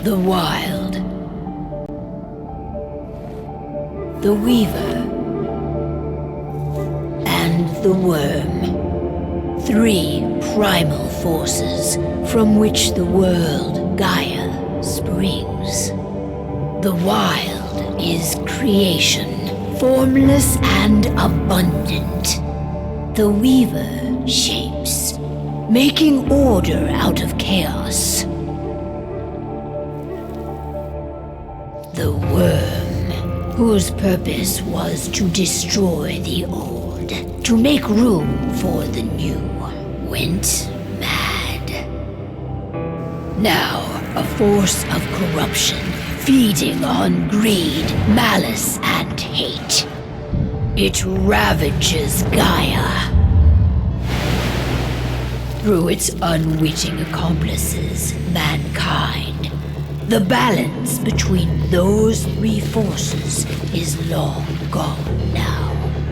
The Wild. The Weaver. And the Worm. 3 primal forces from which the world, Gaia, springs. The Wild is creation, formless and abundant. The Weaver shapes, making order out of chaos. The Worm, whose purpose was to destroy the old, to make room for the new, went mad. Now, a force of corruption, feeding on greed, malice, and hate. It ravages Gaia. Through its unwitting accomplices, mankind. The balance between those 3 forces is long gone now.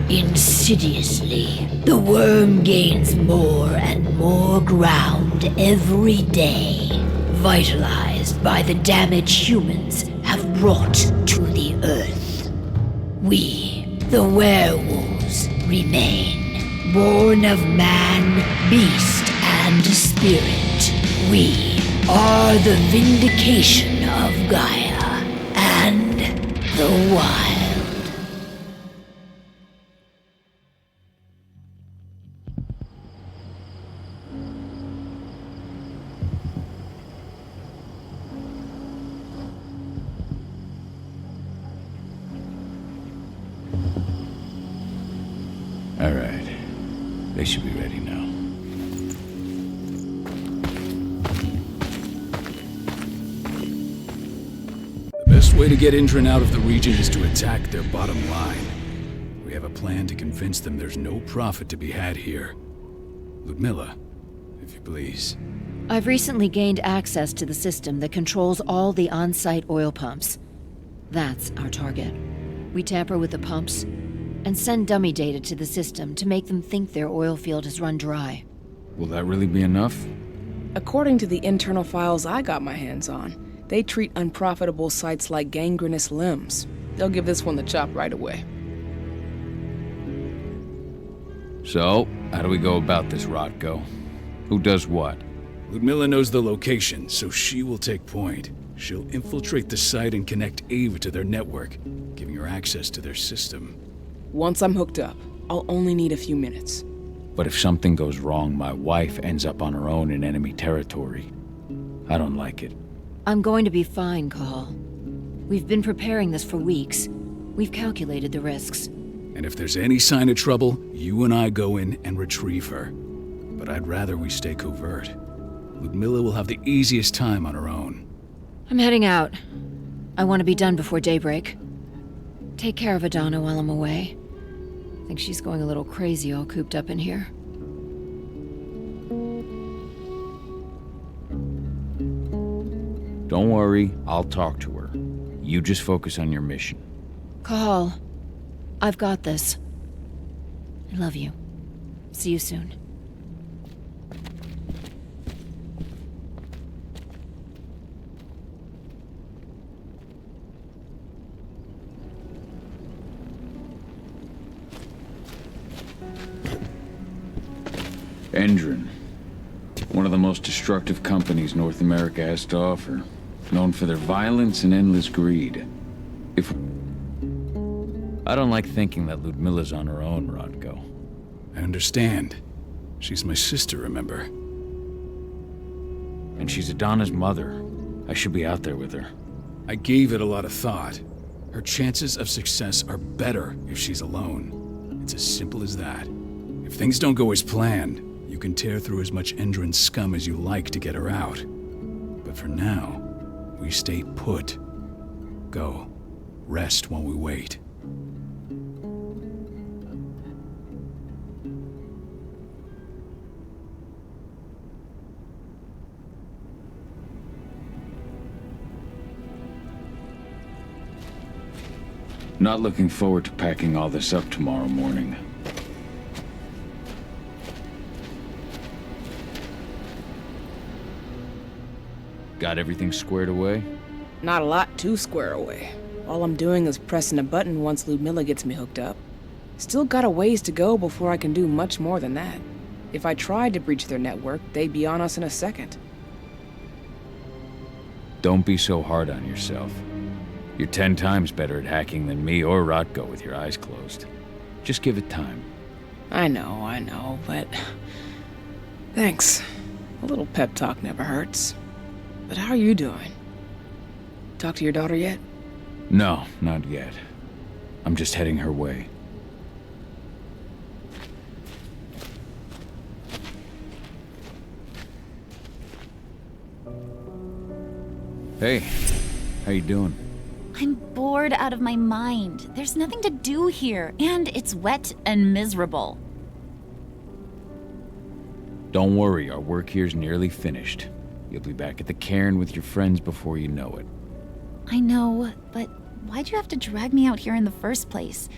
Insidiously, the Worm gains more and more ground every day, vitalized by the damage humans have brought to the Earth. We, the werewolves, remain, born of man, beast, and spirit. We are the vindication of Gaia and the Wild. All right. They should be ready now. The best way to get Intron out of the region is to attack their bottom line. We have a plan to convince them there's no profit to be had here. Ludmilla, if you please. I've recently gained access to the system that controls all the on-site oil pumps. That's our target. We tamper with the pumps and send dummy data to the system to make them think their oil field has run dry. Will that really be enough? According to the internal files I got my hands on, they treat unprofitable sites like gangrenous limbs. They'll give this one the chop right away. So, how do we go about this, Rotko? Who does what? Ludmilla knows the location, so she will take point. She'll infiltrate the site and connect Ava to their network, giving her access to their system. Once I'm hooked up, I'll only need a few minutes. But if something goes wrong, my wife ends up on her own in enemy territory. I don't like it. I'm going to be fine, Cahal. We've been preparing this for weeks. We've calculated the risks. And if there's any sign of trouble, you and I go in and retrieve her. But I'd rather we stay covert. Ludmilla will have the easiest time on her own. I'm heading out. I want to be done before daybreak. Take care of Adana while I'm away. I think she's going a little crazy all cooped up in here. Don't worry, I'll talk to her. You just focus on your mission. Call. I've got this. I love you. See you soon. Endron. One of the most destructive companies North America has to offer. Known for their violence and endless greed. I don't like thinking that Ludmilla's on her own, Rodko. I understand. She's my sister, remember? And she's Adana's mother. I should be out there with her. I gave it a lot of thought. Her chances of success are better if she's alone. It's as simple as that. If things don't go as planned, you can tear through as much Endron scum as you like to get her out. But for now, we stay put. Go. Rest while we wait. Not looking forward to packing all this up tomorrow morning. Got everything squared away? Not a lot to square away. All I'm doing is pressing a button once Ludmilla gets me hooked up. Still got a ways to go before I can do much more than that. If I tried to breach their network, they'd be on us in a second. Don't be so hard on yourself. You're 10 times better at hacking than me or Rodko with your eyes closed. Just give it time. I know, but... Thanks. A little pep talk never hurts. But how are you doing? Talk to your daughter yet? No, not yet. I'm just heading her way. Hey, how you doing? I'm bored out of my mind. There's nothing to do here, and it's wet and miserable. Don't worry, our work here's nearly finished. You'll be back at the cairn with your friends before you know it. I know, but why'd you have to drag me out here in the first place?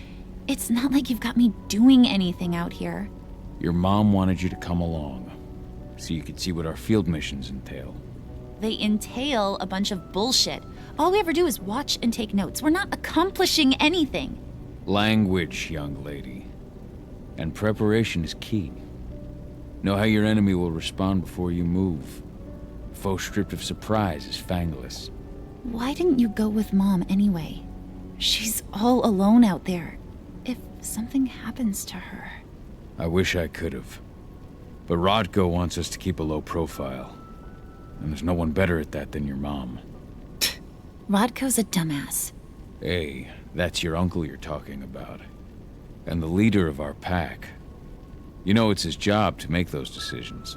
It's not like you've got me doing anything out here. Your mom wanted you to come along, so you could see what our field missions entail. They entail a bunch of bullshit. All we ever do is watch and take notes. We're not accomplishing anything. Language, young lady. And preparation is key. Know how your enemy will respond before you move. Foe stripped of surprise is fangless. Why didn't you go with Mom anyway? She's all alone out there. If something happens to her... I wish I could have. But Rodko wants us to keep a low profile. And there's no one better at that than your mom. Rodko's a dumbass. Hey, that's your uncle you're talking about. And the leader of our pack. You know it's his job to make those decisions.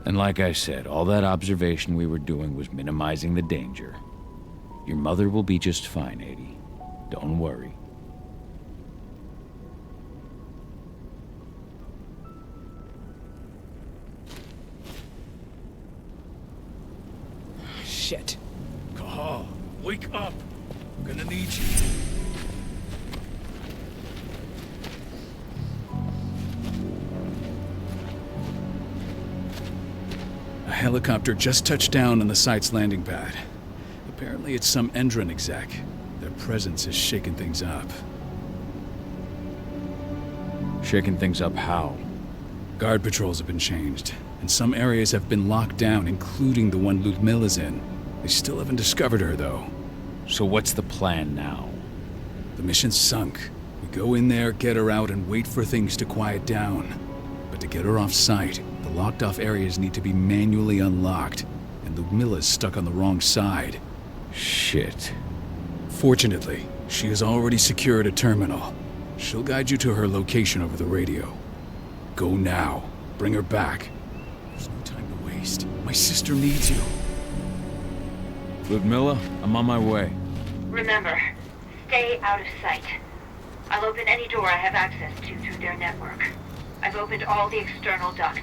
And like I said, all that observation we were doing was minimizing the danger. Your mother will be just fine, Adie. Don't worry. Shit. Cahal, wake up! I'm gonna need you. A helicopter just touched down on the site's landing pad. Apparently it's some Endron exec. Their presence is shaking things up. Shaking things up how? Guard patrols have been changed, and some areas have been locked down, including the one Ludmilla's in. They still haven't discovered her, though. So what's the plan now? The mission's sunk. We go in there, get her out, and wait for things to quiet down. But to get her off site, the locked-off areas need to be manually unlocked, and Ludmilla's stuck on the wrong side. Shit. Fortunately, she has already secured a terminal. She'll guide you to her location over the radio. Go now. Bring her back. There's no time to waste. My sister needs you. Ludmilla, I'm on my way. Remember, stay out of sight. I'll open any door I have access to through their network. I've opened all the external ducts.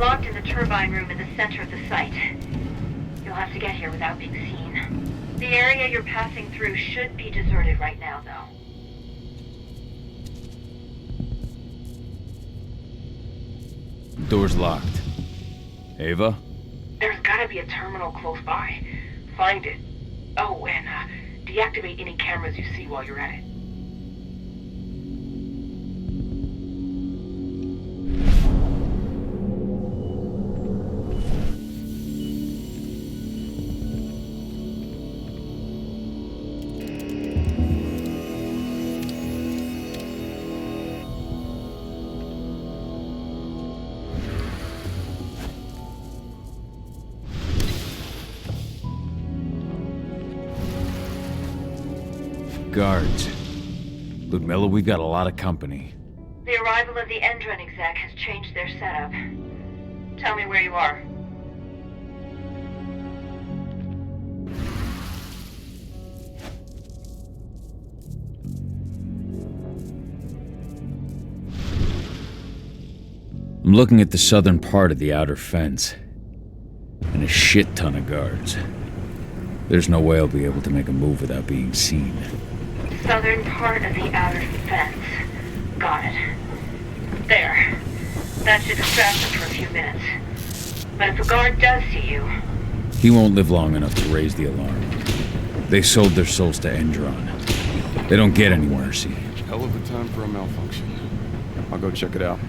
locked in the turbine room in the center of the site. You'll have to get here without being seen. The area you're passing through should be deserted right now, though. Door's locked. Ava? There's gotta be a terminal close by. Find it. Oh, and deactivate any cameras you see while you're at it. Guards. Ludmilla, we've got a lot of company. The arrival of the Endron exec has changed their setup. Tell me where you are. I'm looking at the southern part of the outer fence. And a shit ton of guards. There's no way I'll be able to make a move without being seen. Southern part of the outer fence. Got it. There. That should distract them for a few minutes. But if a guard does see you... He won't live long enough to raise the alarm. They sold their souls to Endron. They don't get any mercy. Hell of a time for a malfunction. I'll go check it out.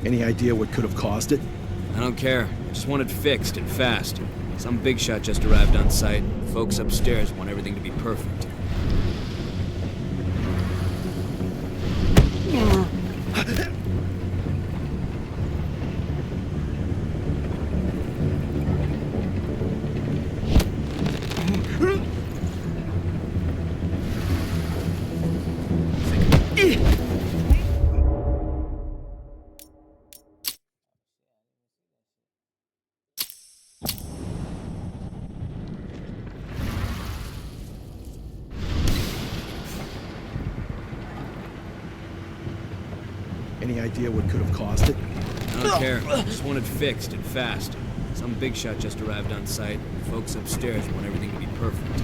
Any idea what could have caused it? I don't care. I just want it fixed and fast. Some big shot just arrived on site. The folks upstairs want everything to be perfect. Any idea what could have caused it? I don't care. I just want it fixed and fast. Some big shot just arrived on site. The folks upstairs want everything to be perfect.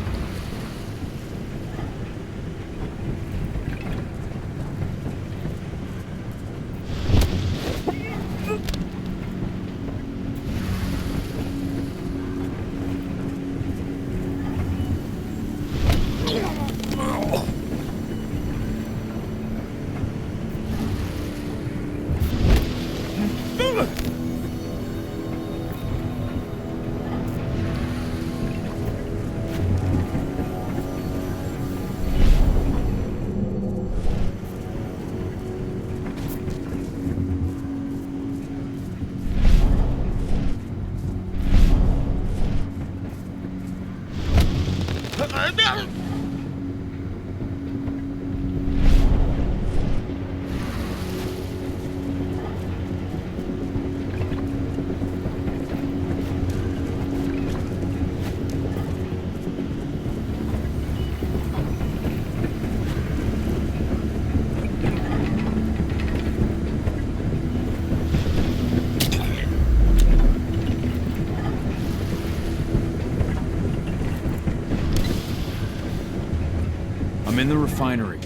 I'm in the refinery.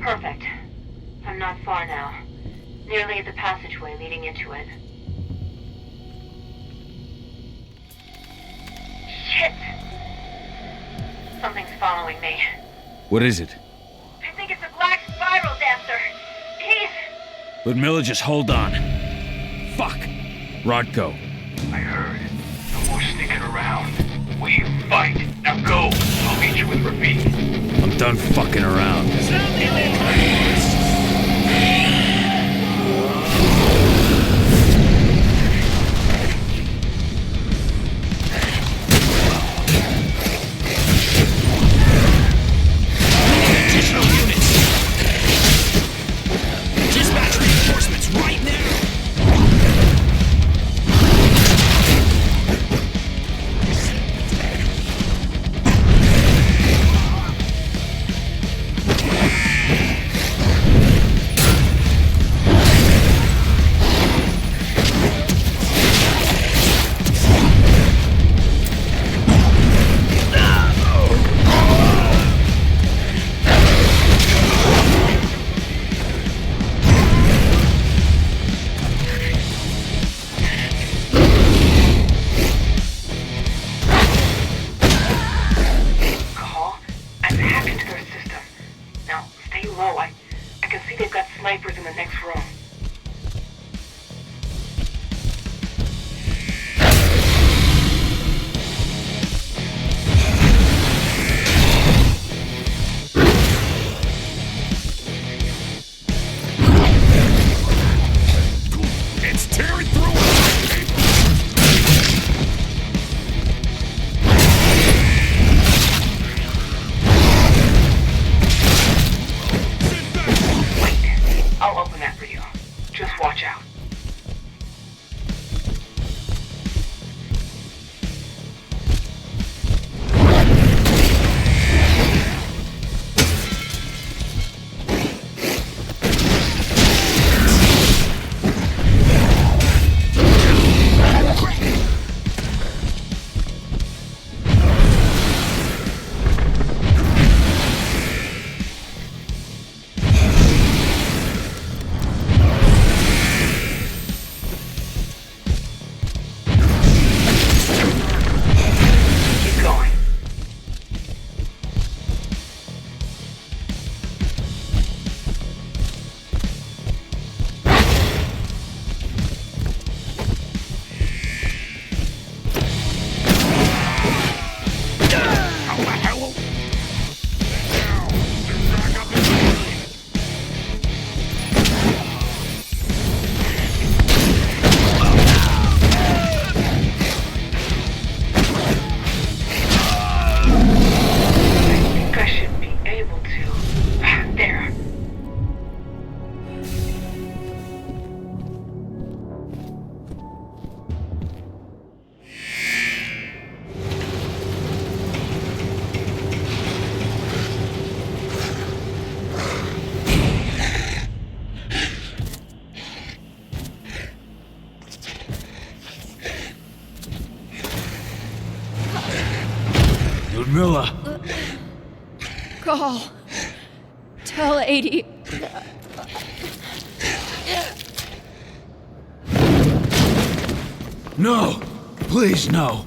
Perfect. I'm not far now. Nearly at the passageway leading into it. Shit! Something's following me. What is it? I think it's a black spiral dancer. He's... Ludmilla, just hold on. Fuck! Rodko. I heard. No more sneaking around. We fight. Now go. I'll meet you with Rafik. I'm done fucking around. Additional units. Dispatch reinforcements right now. I can see they've got snipers in the next room. It's tearing through it! I'll open that for you. Call. Tell 80. No! Please, no!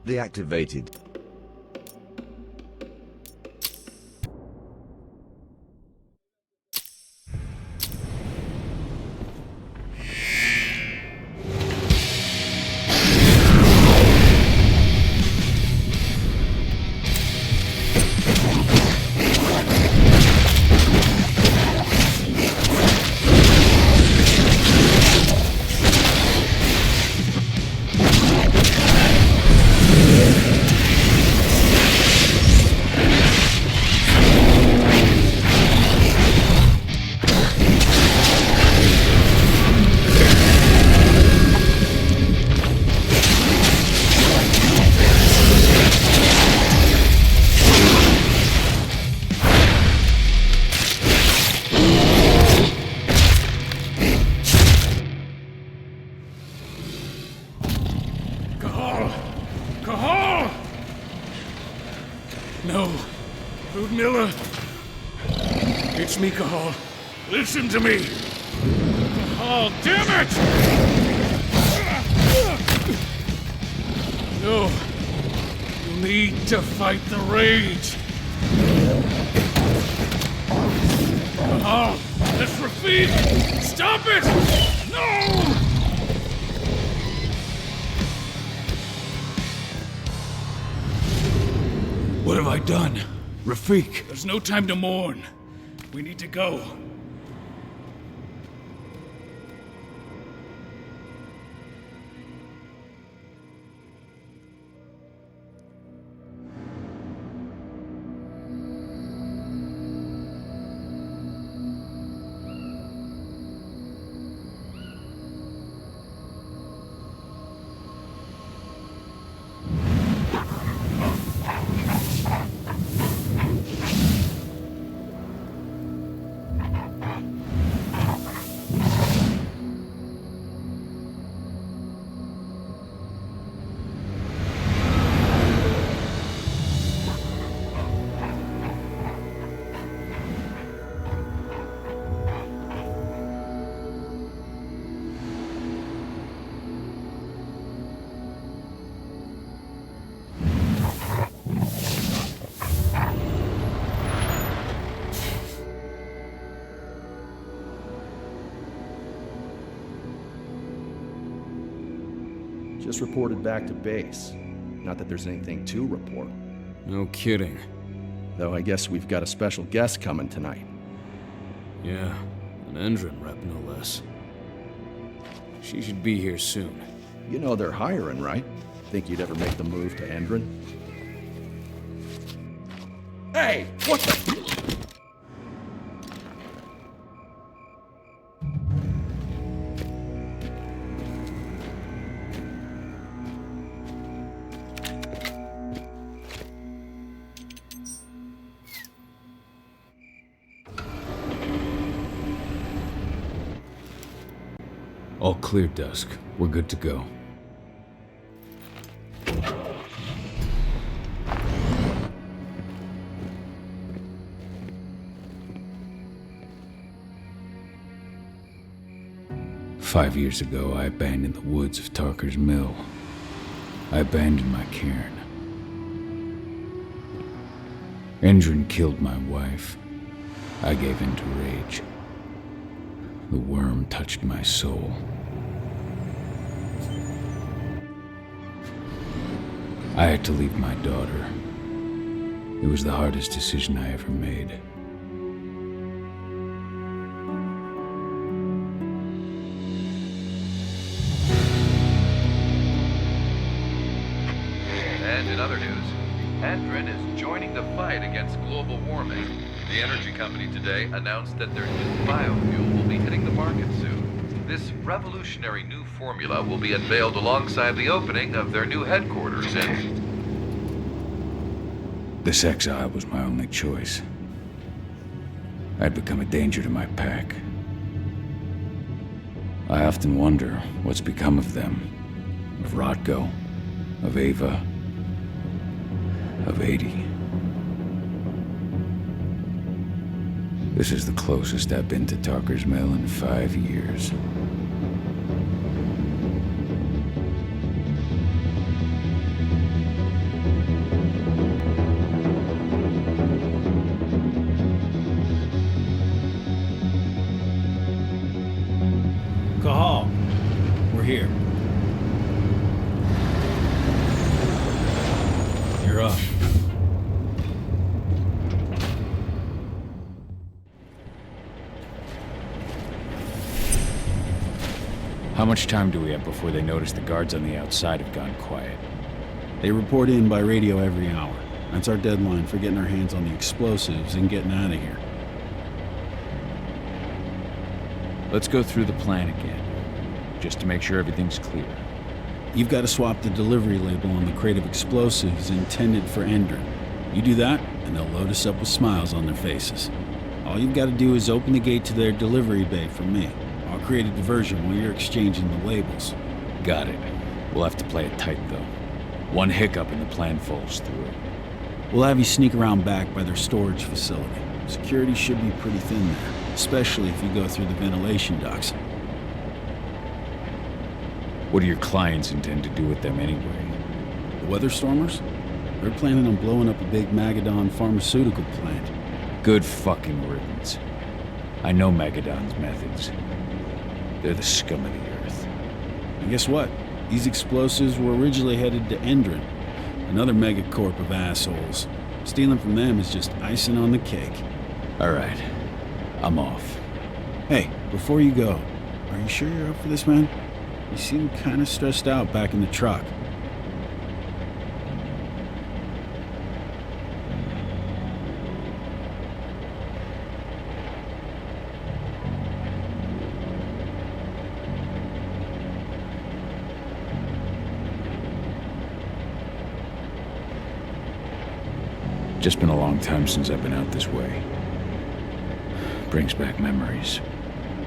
Deactivated. Cahal! No. Ludmilla! It's me, Cahal. Listen to me! Cahal, damn it! No. You need to fight the rage. Cahal, that's Rafik! Stop it! No! What have I done? Rafik! There's no time to mourn. We need to go. Just reported back to base. Not that there's anything to report. No kidding. Though I guess we've got a special guest coming tonight. Yeah, an Endron rep no less. She should be here soon. You know they're hiring, right? Think you'd ever make the move to Endron? Hey! What the... All clear, Dusk. We're good to go. "5 years ago, I abandoned the woods of Tarker's Mill. I abandoned my cairn. Endron killed my wife. I gave in to rage. The worm touched my soul. I had to leave my daughter. It was the hardest decision I ever made. And in other news, Endron is joining the fight against global warming. The energy company today announced that their new biofuel will be hitting the market soon. This revolutionary new formula will be unveiled alongside the opening of their new headquarters in... This exile was my only choice. I'd become a danger to my pack. I often wonder what's become of them. Of Rodko, of Ava, of 80. This is the closest I've been to Tarker's Mill in 5 years. Cahal, we're here. You're up. How much time do we have before they notice the guards on the outside have gone quiet? They report in by radio every hour. That's our deadline for getting our hands on the explosives and getting out of here. Let's go through the plan again, just to make sure everything's clear. You've got to swap the delivery label on the crate of explosives intended for Endron. You do that, and they'll load us up with smiles on their faces. All you've got to do is open the gate to their delivery bay for me. I'll create a diversion while you're exchanging the labels. Got it. We'll have to play it tight, though. One hiccup and the plan falls through. We'll have you sneak around back by their storage facility. Security should be pretty thin there, especially if you go through the ventilation ducts. What do your clients intend to do with them anyway? The Weatherstormers? They're planning on blowing up a big Magadon pharmaceutical plant. Good fucking riddance. I know Magadon's methods. They're the scum of the earth. And guess what? These explosives were originally headed to Endron, another megacorp of assholes. Stealing from them is just icing on the cake. All right. I'm off. Hey, before you go, are you sure you're up for this, man? You seem kind of stressed out back in the truck. Just been a long time since I've been out this way. Brings back memories.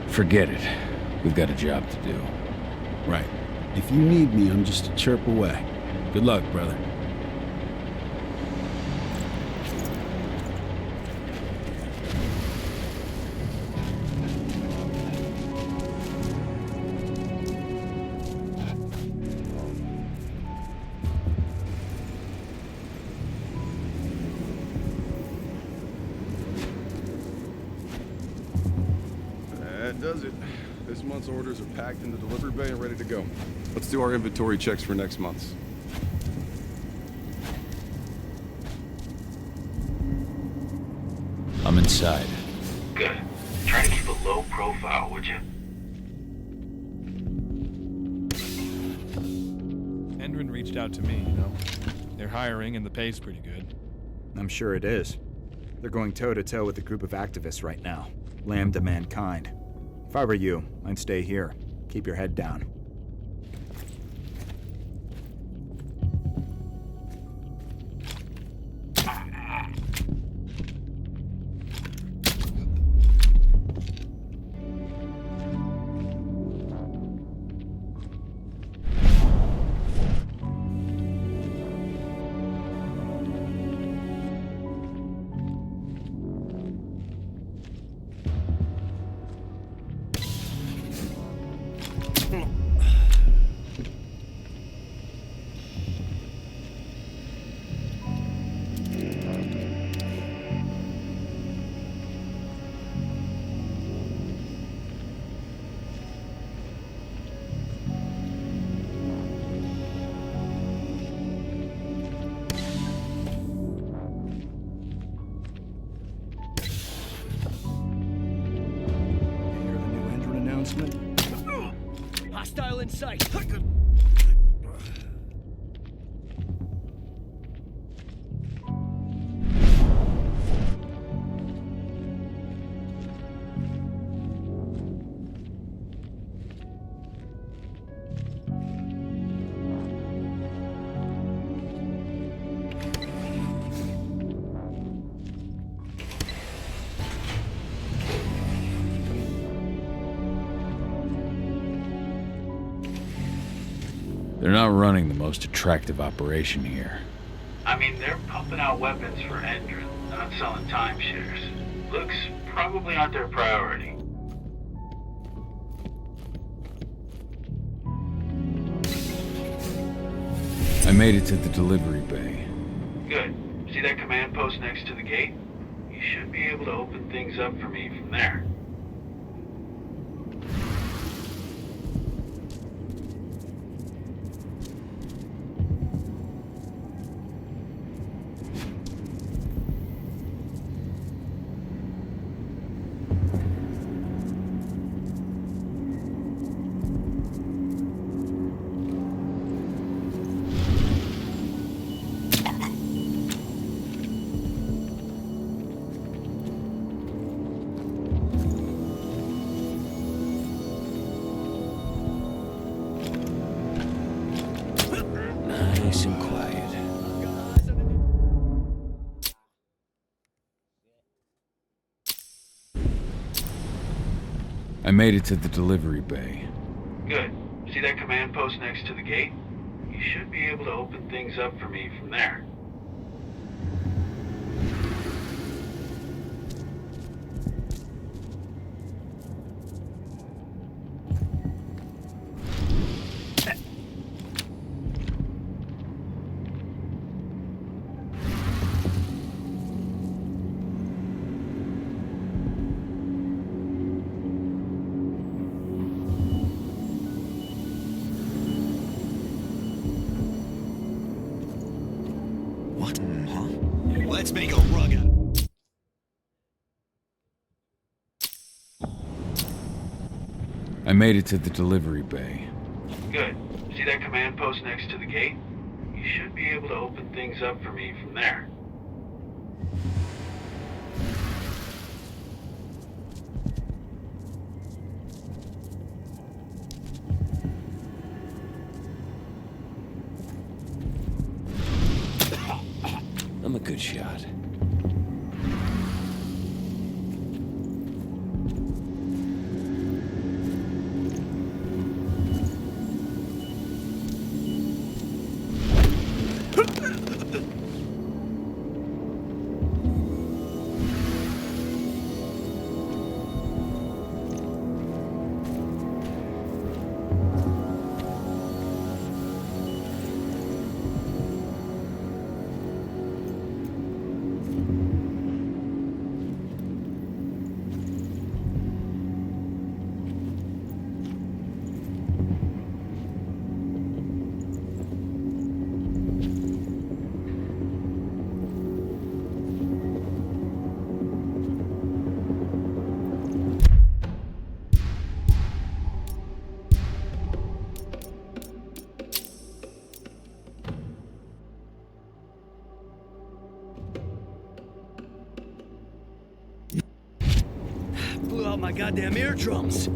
Forget it. We've got a job to do. Right. If you need me, I'm just a chirp away. Good luck, brother. That does it. This month's orders are packed in the delivery bay and ready to go. Let's do our inventory checks for next month's. I'm inside. Good. Try to keep a low profile, would you? Endron reached out to me, They're hiring and the pay's pretty good. I'm sure it is. They're going toe-to-toe with a group of activists right now. Lambda Mankind. If I were you, I'd stay here. Keep your head down. announcement. Hostile in sight. They're not running the most attractive operation here. I mean, they're pumping out weapons for Endron, not selling timeshares. Looks probably aren't their priority. I made it to the delivery bay. Good. See that command post next to the gate? You should be able to open things up for me from there. Nice and quiet. I made it to the delivery bay. Good. See that command post next to the gate? You should be able to open things up for me from there. Let's make a rug out. I made it to the delivery bay. Good. See that command post next to the gate? You should be able to open things up for me from there. I'm a good shot. Blew out my goddamn eardrums.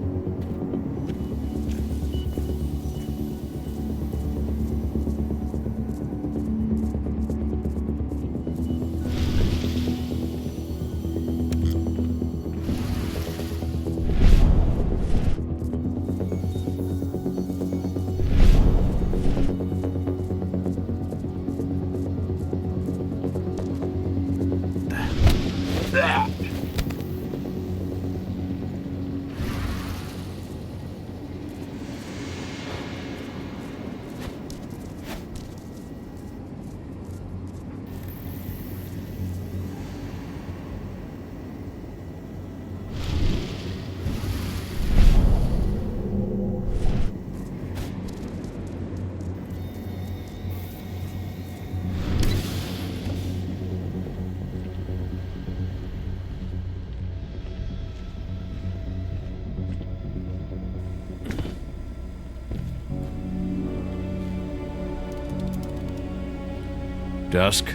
Dusk,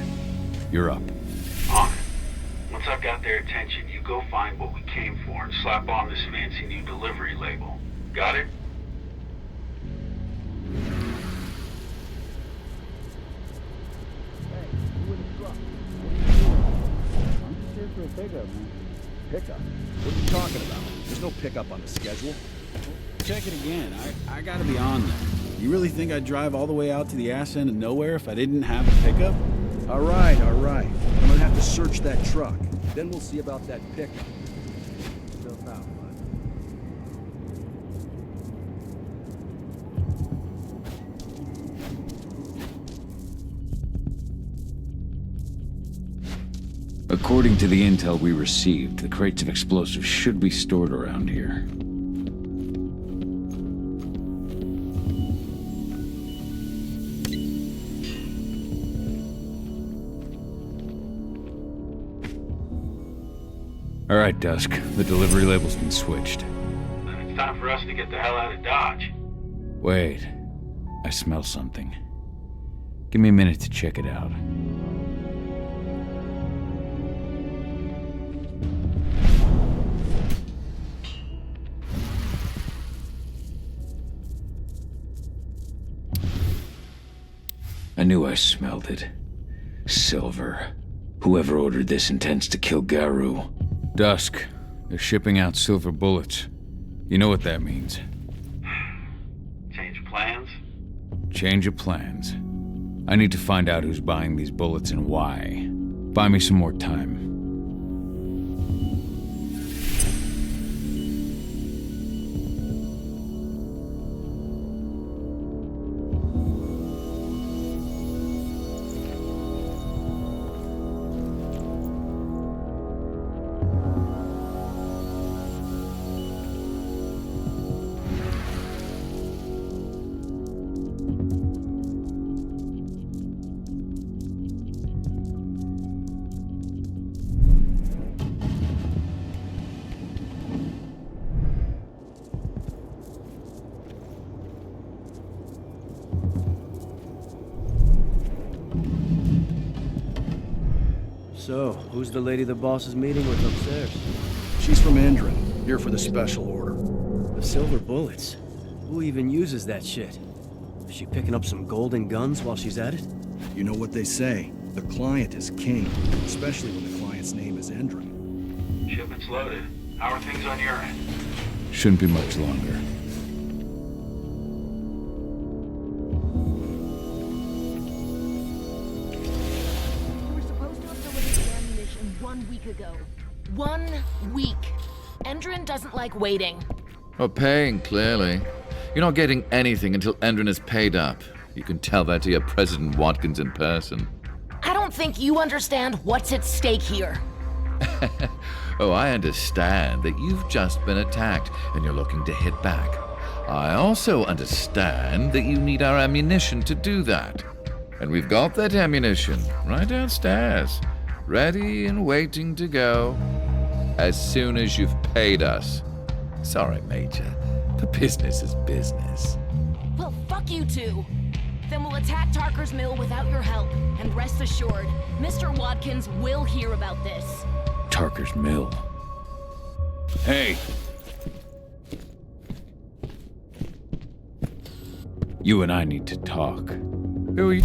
you're up. On it. Once I've got their attention, you go find what we came for and slap on this fancy new delivery label. Got it? Here for a pickup, man. Pickup? What are you talking about? There's no pickup on the schedule. Check it again. I gotta be on there. You really think I'd drive all the way out to the ass end of nowhere if I didn't have a pickup? All right. I'm gonna have to search that truck. Then we'll see about that pickup. Stuff out, bud. According to the intel we received, the crates of explosives should be stored around here. All right, Dusk. The delivery label's been switched. Then it's time for us to get the hell out of Dodge. Wait. I smell something. Give me a minute to check it out. I knew I smelled it. Silver. Whoever ordered this intends to kill Garou. Dusk. They're shipping out silver bullets. You know what that means. Change plans? Change of plans. I need to find out who's buying these bullets and why. Buy me some more time. So, who's the lady the boss is meeting with upstairs? She's from Endron, here for the special order. The silver bullets? Who even uses that shit? Is she picking up some golden guns while she's at it? You know what they say, the client is king, especially when the client's name is Endron. Shipment's loaded. How are things on your end? Shouldn't be much longer. Ago. 1 week. Endron doesn't like waiting. Well, paying, clearly. You're not getting anything until Endron is paid up. You can tell that to your President Watkins in person. I don't think you understand what's at stake here. Oh, I understand that you've just been attacked and you're looking to hit back. I also understand that you need our ammunition to do that. And we've got that ammunition right downstairs. Ready and waiting to go as soon as you've paid us. Sorry, Major, but business is business. Well, fuck you two. Then we'll attack Tarker's Mill without your help. And rest assured, Mr. Watkins will hear about this. Tarker's Mill. Hey! You and I need to talk. Who are you?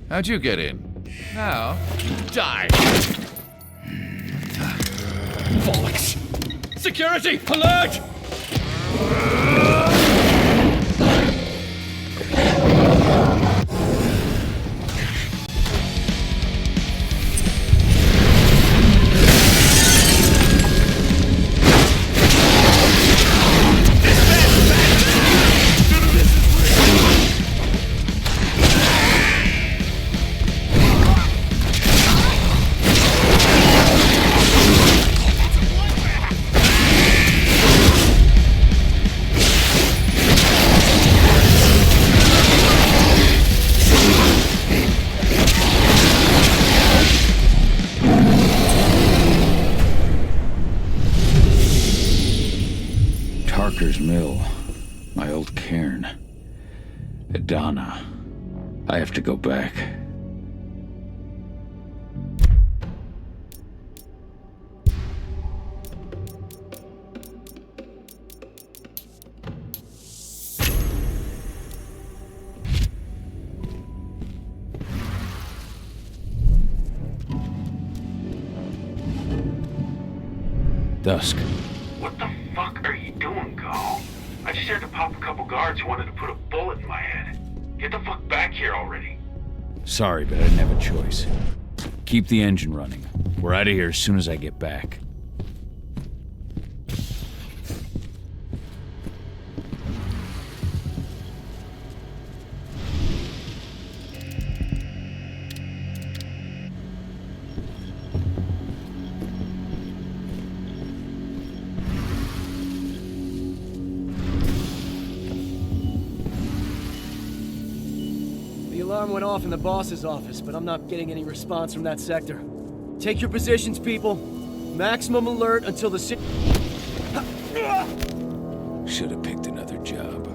How'd you get in? Now, die! Bollocks! Security! Alert! Tarker's Mill. My old cairn. Adana. I have to go back. Dusk. What the fuck are you doing, Gal? I just had to pop a couple guards who wanted to put a bullet in my head. Get the fuck back here already. Sorry, but I didn't have a choice. Keep the engine running. We're out of here as soon as I get back. The alarm went off in the boss's office, but I'm not getting any response from that sector. Take your positions, people. Maximum alert until the Should have picked another job.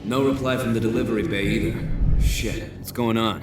No reply from the delivery bay either. Shit, what's going on?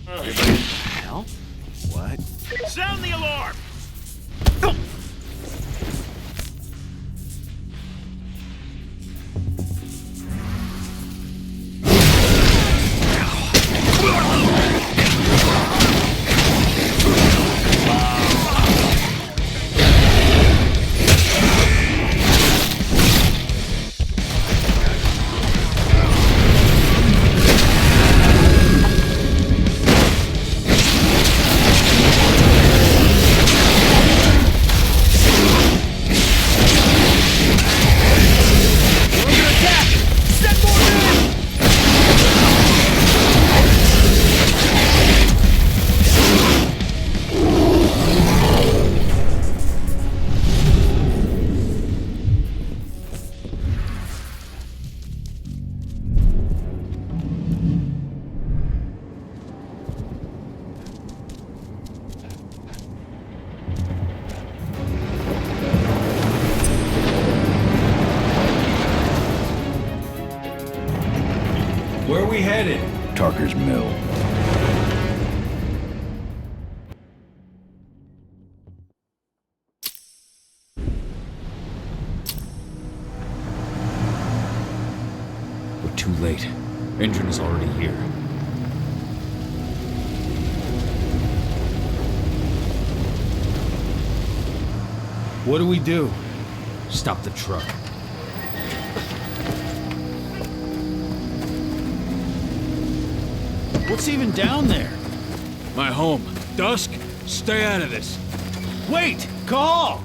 Hell? What? Sound the alarm! Where are we headed? Tarker's Mill. We're too late. Endron is already here. What do we do? Stop the truck. What's even down there? My home. Dusk, stay out of this. Wait! Call!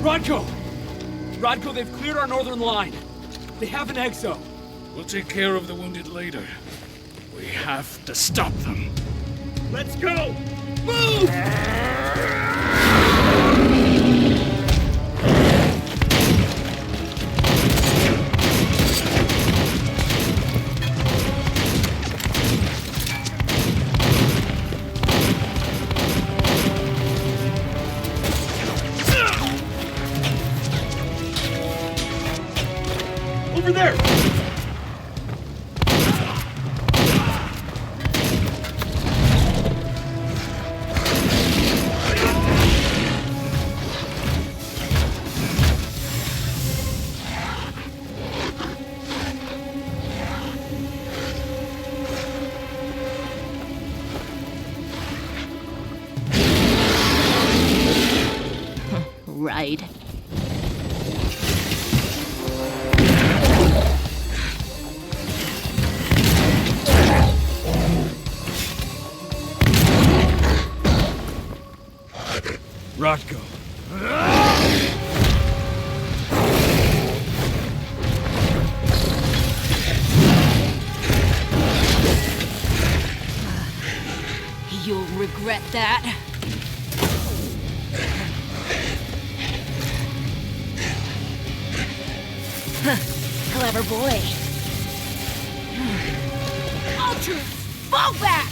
Rodko! Rodko, they've cleared our northern line. They have an exo. We'll take care of the wounded later. We have to stop them. Let's go! Move! Over there! Right. Rodko. You'll regret that. Clever boy. All troops, fall back!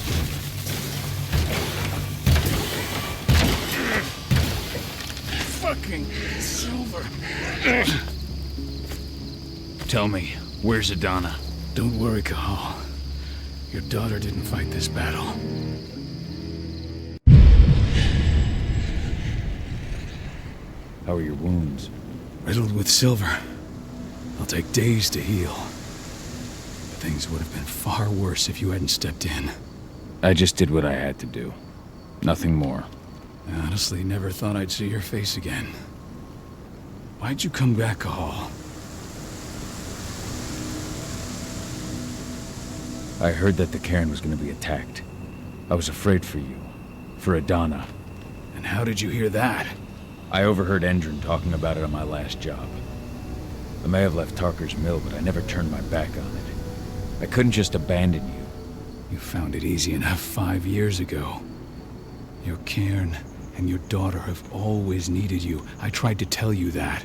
Fucking Silver. Tell me, where's Adana? Don't worry, Cahal. Your daughter didn't fight this battle. How are your wounds? Riddled with silver. They'll take days to heal. But things would have been far worse if you hadn't stepped in. I just did what I had to do. Nothing more. I honestly never thought I'd see your face again. Why'd you come back, Cahal? I heard that the cairn was going to be attacked. I was afraid for you. For Adana. And how did you hear that? I overheard Endron talking about it on my last job. I may have left Tarker's Mill, but I never turned my back on it. I couldn't just abandon you. You found it easy enough 5 years ago. Your cairn and your daughter have always needed you. I tried to tell you that.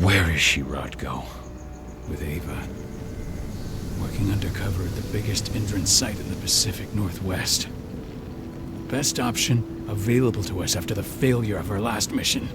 Where is she, Rodko? With Ava. Working undercover at the biggest Endron site in the Pacific Northwest. Best option available to us after the failure of our last mission.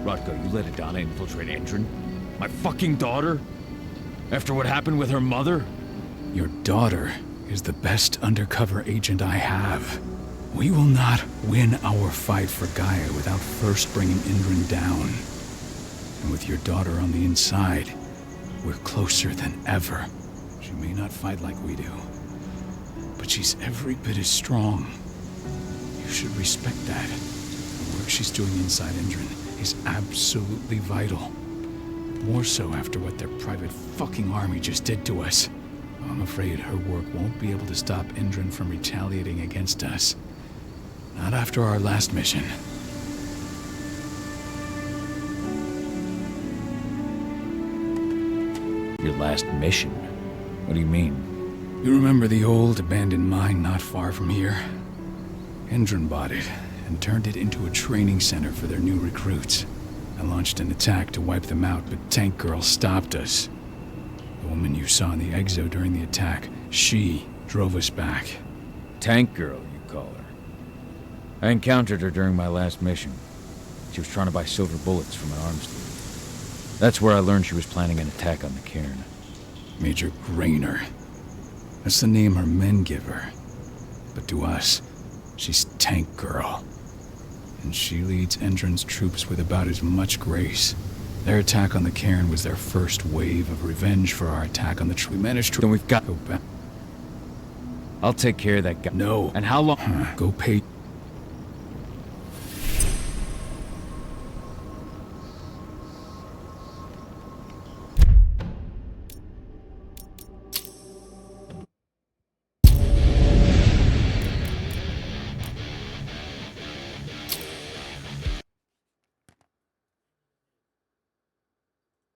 Rodko, you let Adana infiltrate Endron? My fucking daughter? After what happened with her mother? Your daughter is the best undercover agent I have. We will not win our fight for Gaia without first bringing Endron down. And with your daughter on the inside, we're closer than ever. She may not fight like we do, but she's every bit as strong. You should respect that. The work she's doing inside Endron is absolutely vital. More so after what their private fucking army just did to us. I'm afraid her work won't be able to stop Endron from retaliating against us. Not after our last mission. Your last mission? What do you mean? You remember the old abandoned mine not far from here? Endron bought it and turned it into a training center for their new recruits. I launched an attack to wipe them out, but Tank Girl stopped us. The woman you saw in the exo during the attack, she drove us back. Tank Girl, you call her. I encountered her during my last mission. She was trying to buy silver bullets from an arms dealer. That's where I learned she was planning an attack on the cairn. Major Grainer. That's the name her men give her. But to us, she's Tank Girl. And she leads Endron's troops with about as much grace Their attack on the cairn was their first wave of revenge for our attack on the tree. We managed to... Then we've got... Go back. I'll take care of that guy. No. And how long... Go pay...